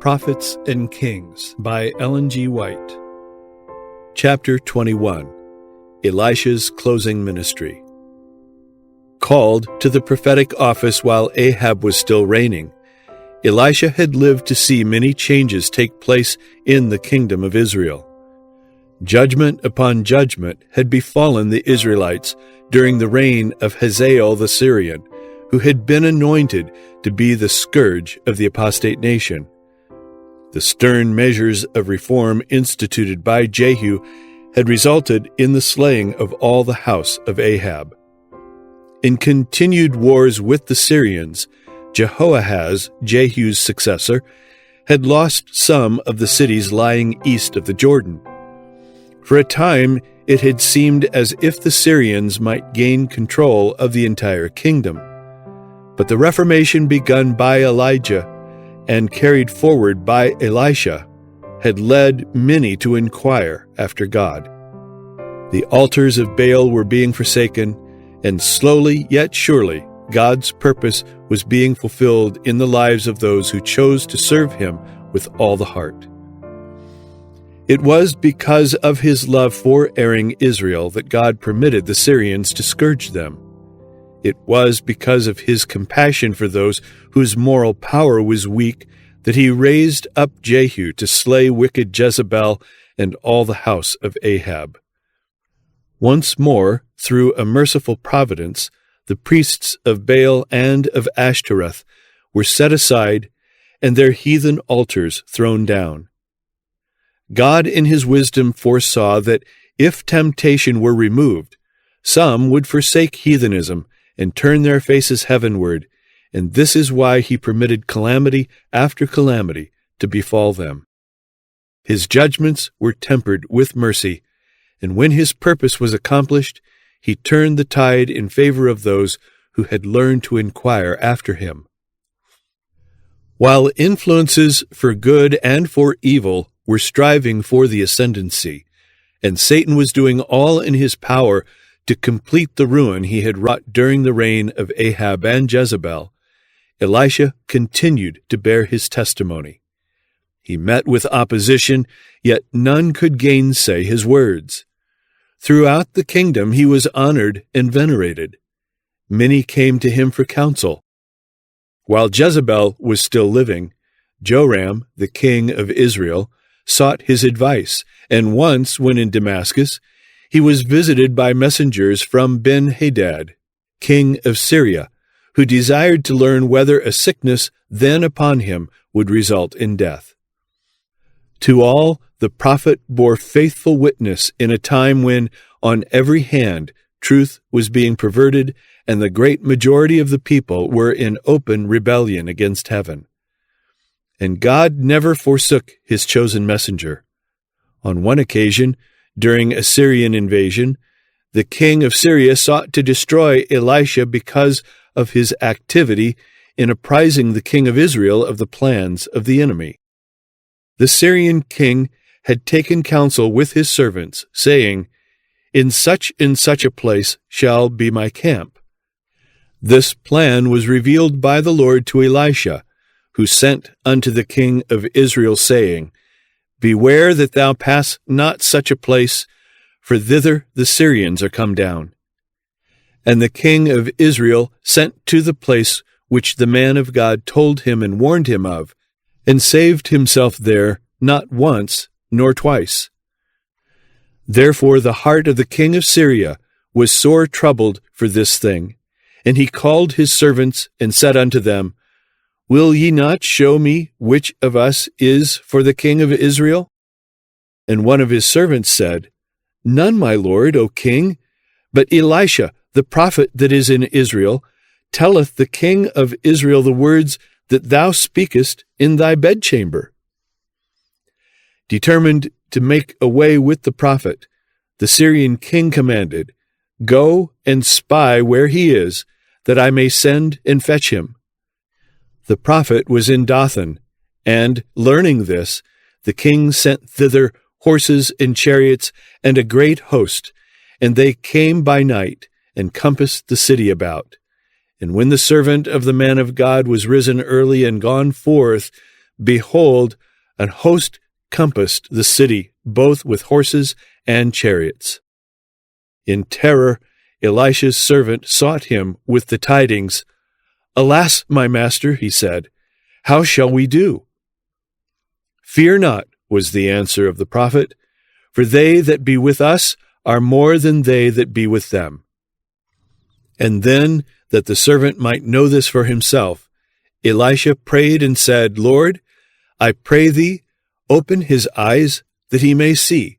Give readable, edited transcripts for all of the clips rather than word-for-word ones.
Prophets and Kings by Ellen G. White. Chapter 21. Elisha's Closing Ministry. Called to the prophetic office while Ahab was still reigning, Elisha had lived to see many changes take place in the kingdom of Israel. Judgment upon judgment had befallen the Israelites during the reign of Hazael the Syrian, who had been anointed to be the scourge of the apostate nation. The stern measures of reform instituted by Jehu had resulted in the slaying of all the house of Ahab. In continued wars with the Syrians, Jehoahaz, Jehu's successor, had lost some of the cities lying east of the Jordan. For a time, it had seemed as if the Syrians might gain control of the entire kingdom. But the reformation begun by Elijah and carried forward by Elisha had led many to inquire after God. The altars of Baal were being forsaken, and slowly yet surely God's purpose was being fulfilled in the lives of those who chose to serve Him with all the heart. It was because of His love for erring Israel that God permitted the Syrians to scourge them. It was because of His compassion for those whose moral power was weak that He raised up Jehu to slay wicked Jezebel and all the house of Ahab. Once more, through a merciful providence, the priests of Baal and of Ashtoreth were set aside and their heathen altars thrown down. God in His wisdom foresaw that if temptation were removed, some would forsake heathenism and turn their faces heavenward, and this is why He permitted calamity after calamity to befall them. His judgments were tempered with mercy, and when His purpose was accomplished, He turned the tide in favor of those who had learned to inquire after Him. While influences for good and for evil were striving for the ascendancy, and Satan was doing all in his power to complete the ruin he had wrought during the reign of Ahab and Jezebel, Elisha continued to bear his testimony. He met with opposition, yet none could gainsay his words. Throughout the kingdom he was honored and venerated. Many came to him for counsel. While Jezebel was still living, Joram, the king of Israel, sought his advice, and once, when in Damascus, he was visited by messengers from Ben-Hadad, king of Syria, who desired to learn whether a sickness then upon him would result in death. To all, the prophet bore faithful witness in a time when, on every hand, truth was being perverted, and the great majority of the people were in open rebellion against heaven. And God never forsook His chosen messenger. On one occasion, during a Syrian invasion, the king of Syria sought to destroy Elisha because of his activity in apprising the king of Israel of the plans of the enemy. The Syrian king had taken counsel with his servants, saying, "In such a place shall be my camp." This plan was revealed by the Lord to Elisha, who sent unto the king of Israel, saying, "Beware that thou pass not such a place, for thither the Syrians are come down." And the king of Israel sent to the place which the man of God told him and warned him of, and saved himself there not once nor twice. Therefore the heart of the king of Syria was sore troubled for this thing, and he called his servants and said unto them, "Will ye not show me which of us is for the king of Israel?" And one of his servants said, "None, my lord, O king, but Elisha, the prophet that is in Israel, telleth the king of Israel the words that thou speakest in thy bedchamber." Determined to make away with the prophet, the Syrian king commanded, "Go and spy where he is, that I may send and fetch him." The prophet was in Dothan, and, learning this, the king sent thither horses and chariots and a great host, and they came by night and compassed the city about. And when the servant of the man of God was risen early and gone forth, behold, an host compassed the city, both with horses and chariots. In terror, Elisha's servant sought him with the tidings. "Alas, my master," he said, "how shall we do?" "Fear not," was the answer of the prophet, "for they that be with us are more than they that be with them." And then, that the servant might know this for himself, Elisha prayed and said, "Lord, I pray thee, open his eyes that he may see."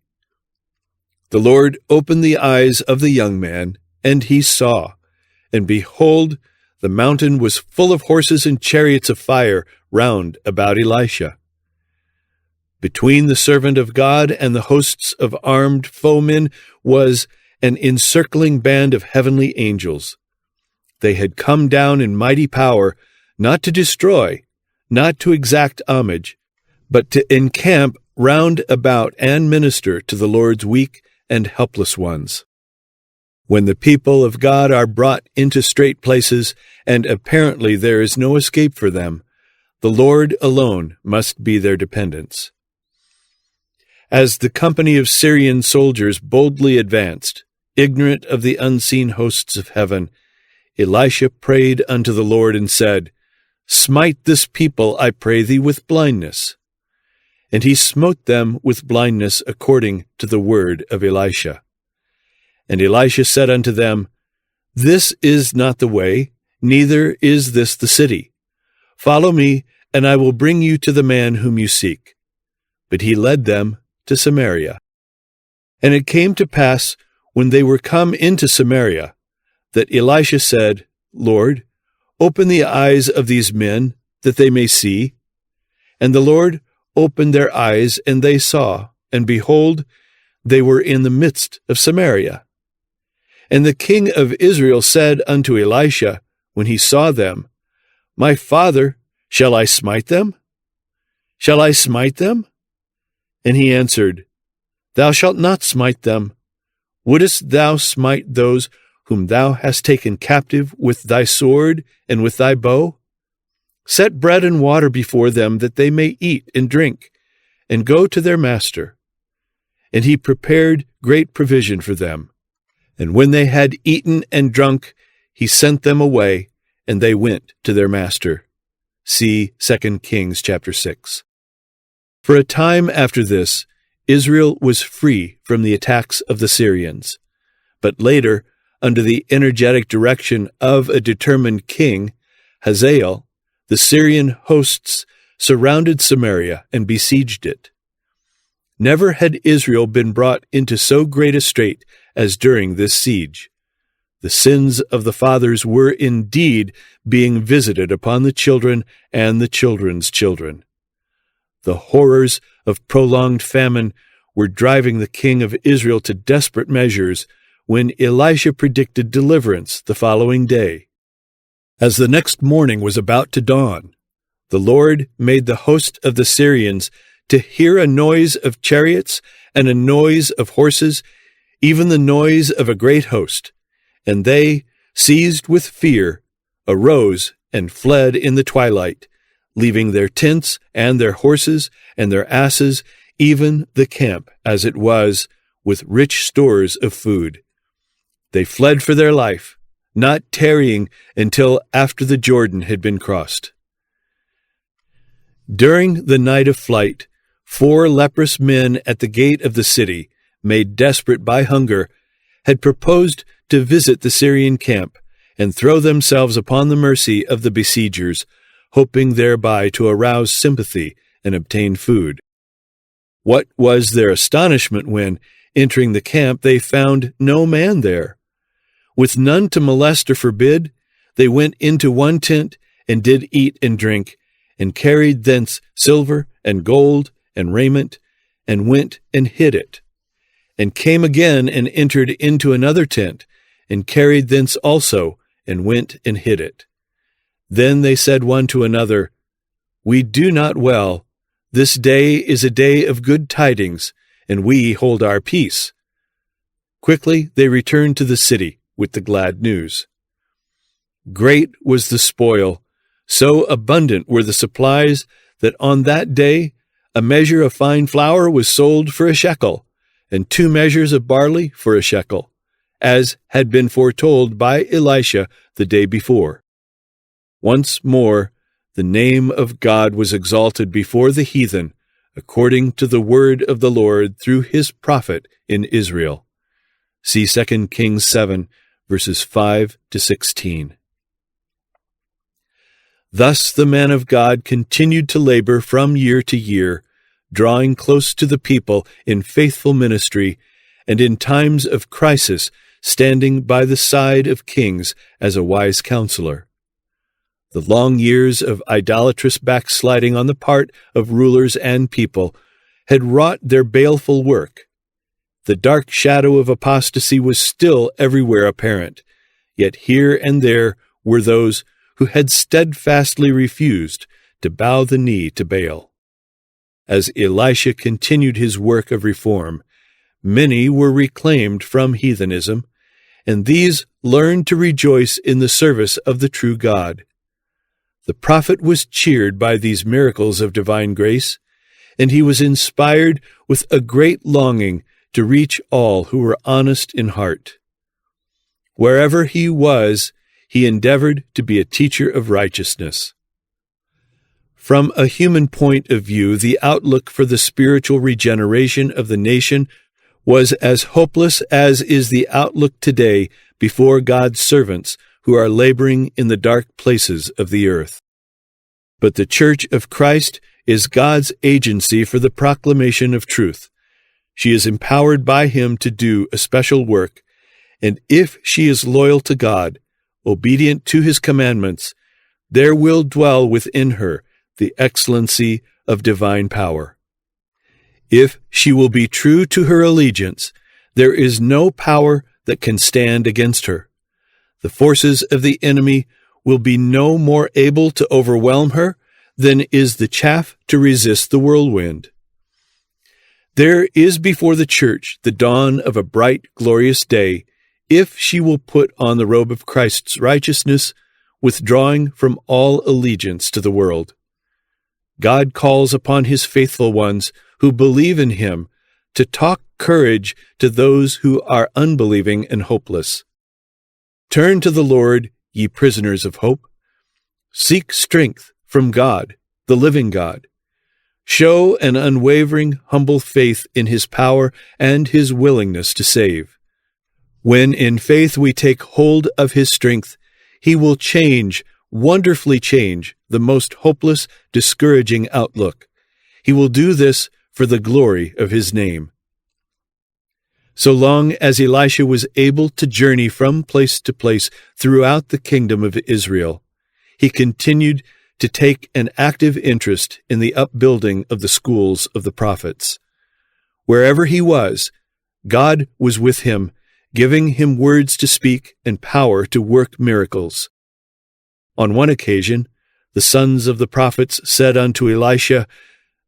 The Lord opened the eyes of the young man, and he saw, and behold, the mountain was full of horses and chariots of fire round about Elisha. Between the servant of God and the hosts of armed foemen was an encircling band of heavenly angels. They had come down in mighty power, not to destroy, not to exact homage, but to encamp round about and minister to the Lord's weak and helpless ones. When the people of God are brought into strait places, and apparently there is no escape for them, the Lord alone must be their dependence. As the company of Syrian soldiers boldly advanced, ignorant of the unseen hosts of heaven, Elisha prayed unto the Lord and said, "Smite this people, I pray thee, with blindness." And he smote them with blindness according to the word of Elisha. And Elisha said unto them, "This is not the way, neither is this the city. Follow me, and I will bring you to the man whom you seek." But he led them to Samaria. And it came to pass, when they were come into Samaria, that Elisha said, "Lord, open the eyes of these men, that they may see." And the Lord opened their eyes, and they saw, and behold, they were in the midst of Samaria. And the king of Israel said unto Elisha, when he saw them, "My father, shall I smite them? Shall I smite them?" And he answered, "Thou shalt not smite them. Wouldest thou smite those whom thou hast taken captive with thy sword and with thy bow? Set bread and water before them, that they may eat and drink, and go to their master." And he prepared great provision for them. And when they had eaten and drunk, he sent them away, and they went to their master. See 2 Kings chapter 6. For a time after this, Israel was free from the attacks of the Syrians. But later, under the energetic direction of a determined king, Hazael, the Syrian hosts surrounded Samaria and besieged it. Never had Israel been brought into so great a strait as during this siege. The sins of the fathers were indeed being visited upon the children and the children's children. The horrors of prolonged famine were driving the king of Israel to desperate measures when Elisha predicted deliverance the following day. As the next morning was about to dawn, the Lord made the host of the Syrians to hear a noise of chariots and a noise of horses, even the noise of a great host. And they, seized with fear, arose and fled in the twilight, leaving their tents and their horses and their asses, even the camp as it was, with rich stores of food. They fled for their life, not tarrying until after the Jordan had been crossed. During the night of flight, 4 leprous men at the gate of the city, made desperate by hunger, had proposed to visit the Syrian camp and throw themselves upon the mercy of the besiegers, hoping thereby to arouse sympathy and obtain food. What was their astonishment when, entering the camp, they found no man there. With none to molest or forbid, they went into one tent and did eat and drink, and carried thence silver and gold and raiment, and went and hid it, and came again and entered into another tent, and carried thence also, and went and hid it. Then they said one to another, "We do not well. This day is a day of good tidings, and we hold our peace." Quickly they returned to the city with the glad news. Great was the spoil, So abundant were the supplies that on that day a measure of fine flour was sold for a shekel, and 2 measures of barley for a shekel, as had been foretold by Elisha the day before. Once more, the name of God was exalted before the heathen, according to the word of the Lord through his prophet in Israel. See 2 Kings 7, verses 5 to 16. Thus the man of God continued to labor from year to year, drawing close to the people in faithful ministry, and in times of crisis standing by the side of kings as a wise counselor. The long years of idolatrous backsliding on the part of rulers and people had wrought their baleful work. The dark shadow of apostasy was still everywhere apparent, yet here and there were those who had steadfastly refused to bow the knee to Baal. As Elisha continued his work of reform, many were reclaimed from heathenism, and these learned to rejoice in the service of the true God. The prophet was cheered by these miracles of divine grace, and he was inspired with a great longing to reach all who were honest in heart. Wherever he was, he endeavored to be a teacher of righteousness. From a human point of view, the outlook for the spiritual regeneration of the nation was as hopeless as is the outlook today before God's servants who are laboring in the dark places of the earth. But the Church of Christ is God's agency for the proclamation of truth. She is empowered by him to do a special work, and if she is loyal to God, obedient to his commandments, there will dwell within her the excellency of divine power. If she will be true to her allegiance, there is no power that can stand against her. The forces of the enemy will be no more able to overwhelm her than is the chaff to resist the whirlwind. There is before the church the dawn of a bright, glorious day, if she will put on the robe of Christ's righteousness, withdrawing from all allegiance to the world. God calls upon his faithful ones who believe in him to talk courage to those who are unbelieving and hopeless. Turn to the Lord, ye prisoners of hope. Seek strength from God, the living God. Show an unwavering, humble faith in his power and his willingness to save. When in faith we take hold of his strength, he will wonderfully change the most hopeless, discouraging outlook. He will do this for the glory of his name. So long as Elisha was able to journey from place to place throughout the kingdom of Israel, he continued to take an active interest in the upbuilding of the schools of the prophets. Wherever he was, God was with him, giving him words to speak and power to work miracles. On one occasion, the sons of the prophets said unto Elisha,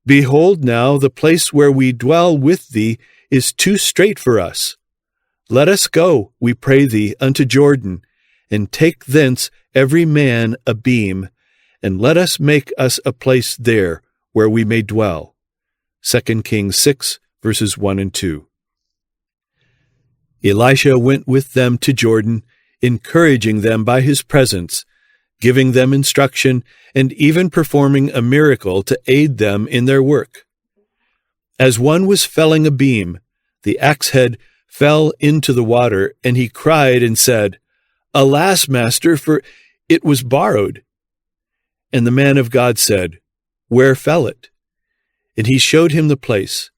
Behold now, the place where we dwell with thee is too strait for us. Let us go, we pray thee, unto Jordan, and take thence every man a beam, and let us make us a place there where we may dwell. 2 Kings 6, verses 1 and 2. Elisha went with them to Jordan, encouraging them by his presence, giving them instruction, and even performing a miracle to aid them in their work. As one was felling a beam, the axe head fell into the water, and he cried and said, Alas, master, for it was borrowed. And the man of God said, Where fell it? And he showed him the place.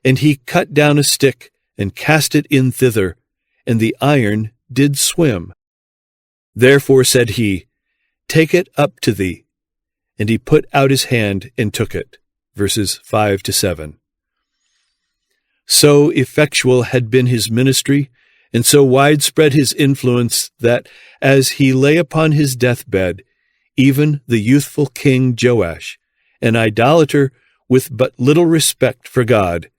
And he cut down a stick, and cast it in thither, and the iron did swim. Therefore said he, Take it up to thee. And he put out his hand and took it. Verses 5 to 7. So effectual had been his ministry, and so widespread his influence, that as he lay upon his deathbed, even the youthful king Joash, an idolater with but little respect for God,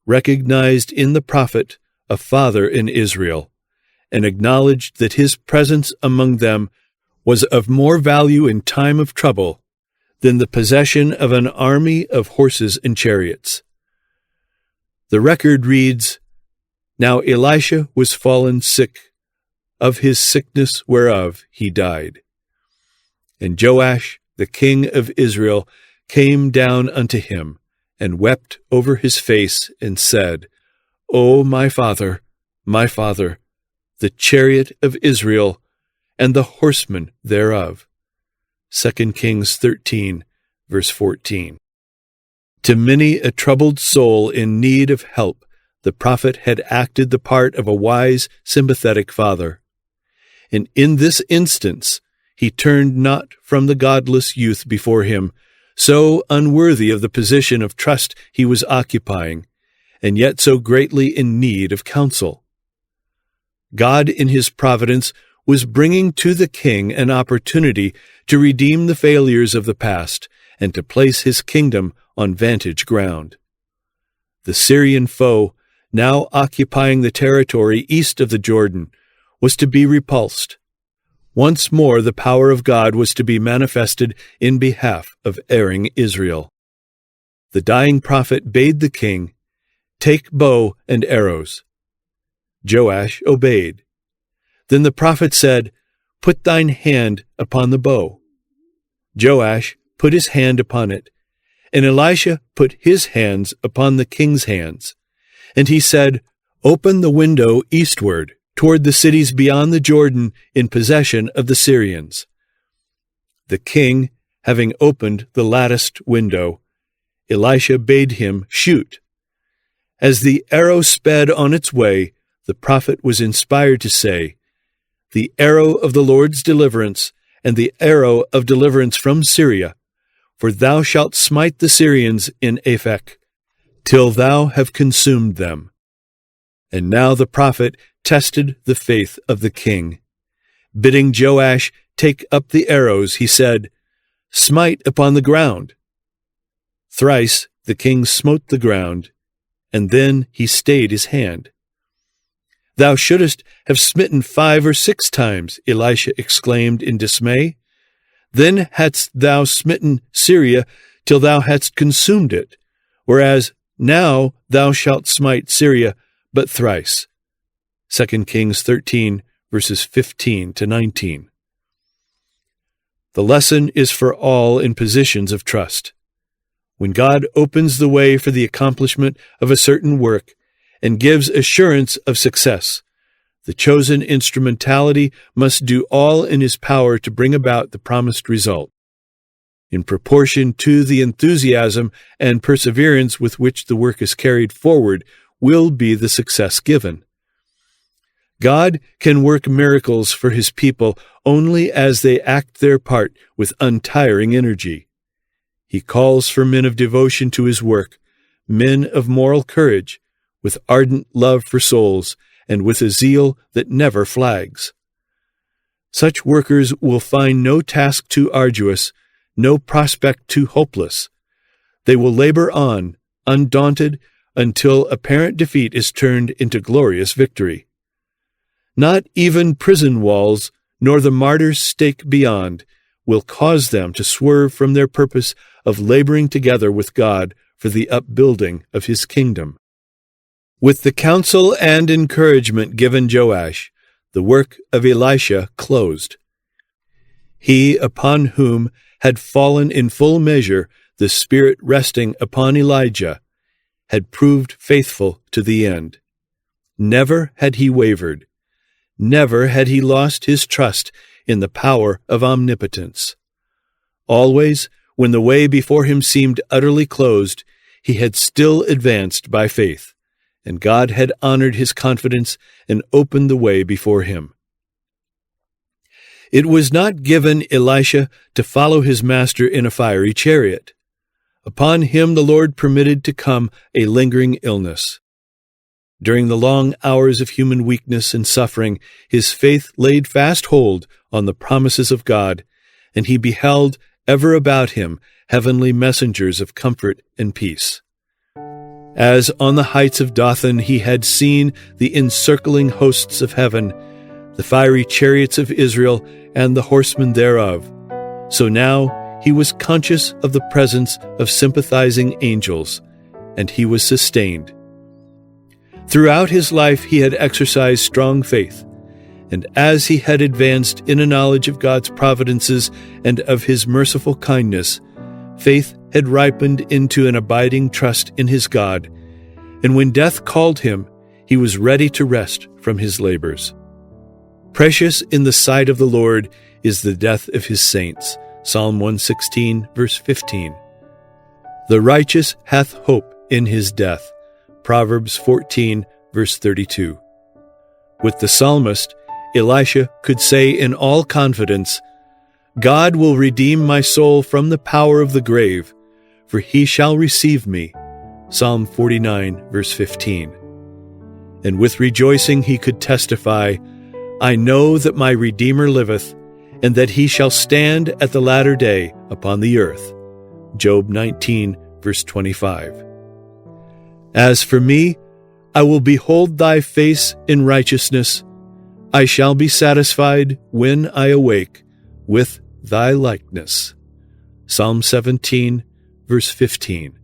recognized in the prophet a father in Israel, and acknowledged that his presence among them was of more value in time of trouble than the possession of an army of horses and chariots. The record reads, "Now Elisha was fallen sick, of his sickness whereof he died. And Joash, the king of Israel, came down unto him, and wept over his face, and said, O my father, the chariot of Israel, and the horsemen thereof." 2 Kings 13, verse 14. To many a troubled soul in need of help, the prophet had acted the part of a wise, sympathetic father. And in this instance, he turned not from the godless youth before him, so unworthy of the position of trust he was occupying, and yet so greatly in need of counsel. God, in his providence, was bringing to the king an opportunity to redeem the failures of the past and to place his kingdom on vantage ground. The Syrian foe, now occupying the territory east of the Jordan, was to be repulsed. Once more the power of God was to be manifested in behalf of erring Israel. The dying prophet bade the king, "Take bow and arrows." Joash obeyed. Then the prophet said, "Put thine hand upon the bow." Joash put his hand upon it, and Elisha put his hands upon the king's hands. And he said, "Open the window eastward, toward the cities beyond the Jordan in possession of the Syrians." The king, having opened the latticed window, Elisha bade him shoot. As the arrow sped on its way, the prophet was inspired to say, "The arrow of the Lord's deliverance, and the arrow of deliverance from Syria, for thou shalt smite the Syrians in Aphek, till thou have consumed them." And now the prophet tested the faith of the king. Bidding Joash take up the arrows, he said, "Smite upon the ground." Thrice the king smote the ground, and then he stayed his hand. "Thou shouldest have smitten 5 or 6 times, Elisha exclaimed in dismay. "Then hadst thou smitten Syria till thou hadst consumed it, whereas now thou shalt smite Syria but thrice." 2 Kings 13, verses 15 to 19. The lesson is for all in positions of trust. When God opens the way for the accomplishment of a certain work and gives assurance of success, the chosen instrumentality must do all in his power to bring about the promised result. In proportion to the enthusiasm and perseverance with which the work is carried forward will be the success given. God can work miracles for his people only as they act their part with untiring energy. He calls for men of devotion to his work, men of moral courage, with ardent love for souls, and with a zeal that never flags. Such workers will find no task too arduous, no prospect too hopeless. They will labor on, undaunted, until apparent defeat is turned into glorious victory. Not even prison walls, nor the martyr's stake beyond, will cause them to swerve from their purpose of laboring together with God for the upbuilding of his kingdom. With the counsel and encouragement given Joash, the work of Elisha closed. He upon whom had fallen in full measure the Spirit resting upon Elijah had proved faithful to the end. Never had he wavered. Never had he lost his trust in the power of omnipotence. Always, when the way before him seemed utterly closed, he had still advanced by faith, and God had honored his confidence and opened the way before him. It was not given Elisha to follow his master in a fiery chariot. Upon him the Lord permitted to come a lingering illness. During the long hours of human weakness and suffering, his faith laid fast hold on the promises of God, and he beheld ever about him heavenly messengers of comfort and peace. As on the heights of Dothan he had seen the encircling hosts of heaven, the fiery chariots of Israel and the horsemen thereof. So now he was conscious of the presence of sympathizing angels, and he was sustained. Throughout his life he had exercised strong faith, and as he had advanced in a knowledge of God's providences and of his merciful kindness, faith had ripened into an abiding trust in his God, and when death called him, he was ready to rest from his labors. Precious in the sight of the Lord is the death of his saints. Psalm 116, verse 15. The righteous hath hope in his death. Proverbs 14, verse 32. With the psalmist, Elisha could say in all confidence, God will redeem my soul from the power of the grave, for he shall receive me. Psalm 49, verse 15. And with rejoicing he could testify, I know that my Redeemer liveth, and that he shall stand at the latter day upon the earth. Job 19, verse 25. As for me, I will behold thy face in righteousness. I shall be satisfied when I awake with thy likeness. Psalm 17, verse 15.